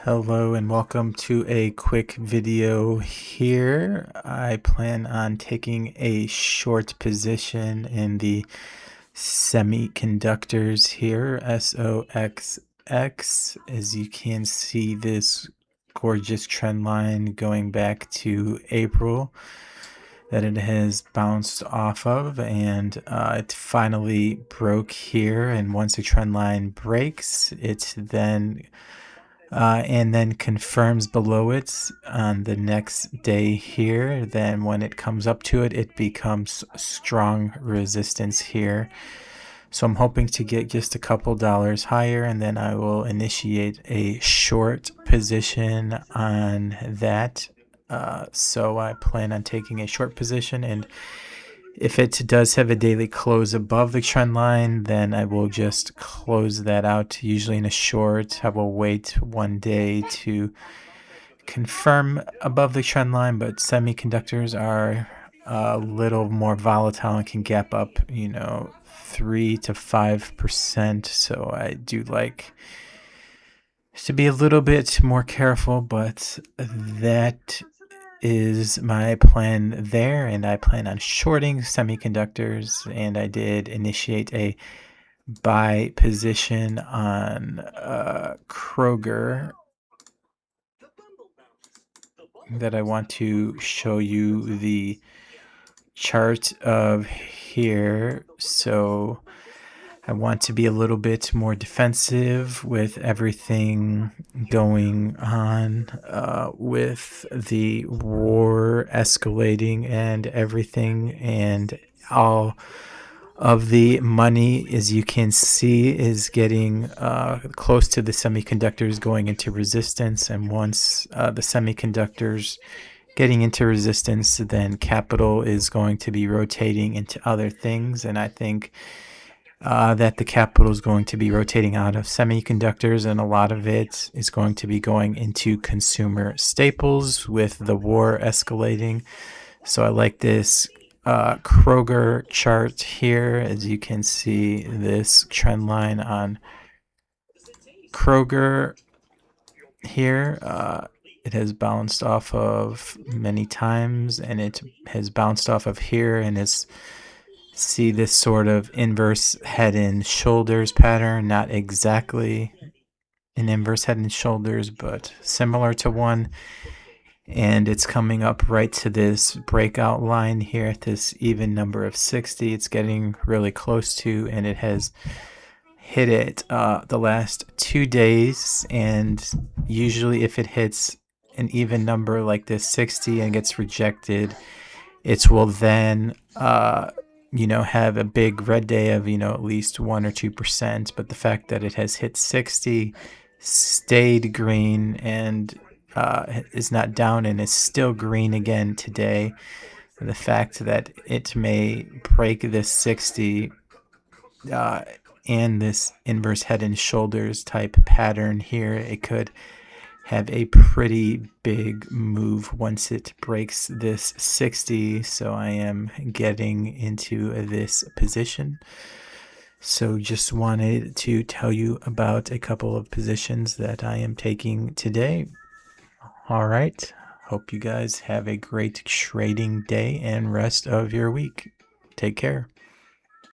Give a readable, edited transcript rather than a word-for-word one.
Hello and welcome to a quick video here. I plan on taking a short position in the semiconductors here, SOXX. As you can see, this gorgeous trend line going back to April that it has bounced off of, and it finally broke here. And once a trend line breaks, it then and then confirms below it on the next day here. Then when it comes up to it, it becomes strong resistance here. So I'm hoping to get just a couple dollars higher, and then I will initiate a short position on that. So I plan on taking a short position, and if it does have a daily close above the trend line, then I will just close that out. Usually in a short, I will wait one day to confirm above the trend line, but semiconductors are a little more volatile and can gap up, 3 to 5%. So I do like to be a little bit more careful, but that is my plan there, and I plan on shorting semiconductors, and I did initiate a buy position on Kroger that I want to show you the chart of here. So I want to be a little bit more defensive with everything going on with the war escalating and everything, and all of the money, as you can see, is getting close to the semiconductors going into resistance. And once the semiconductors getting into resistance, then capital is going to be rotating into other things. And I think that the capital is going to be rotating out of semiconductors, and a lot of it is going to be going into consumer staples with the war escalating. So I like this Kroger chart here. As you can see, this trend line on Kroger here, it has bounced off of many times, and it has bounced off of here, and it's see this sort of inverse head and shoulders pattern. Not exactly an inverse head and shoulders, but similar to one. And it's coming up right to this breakout line here at this even number of 60. It's getting really close to, and it has hit it the last 2 days. And usually if it hits an even number like this 60 and gets rejected, it will then have a big red day of at least 1 or 2%. But the fact that it has hit 60, stayed green, and is not down, and is still green again today, the fact that it may break this 60 and this inverse head and shoulders type pattern here, it could have a pretty big move once it breaks this 60. So I am getting into this position. So just wanted to tell you about a couple of positions that I am taking today. All right. Hope you guys have a great trading day and rest of your week. Take care.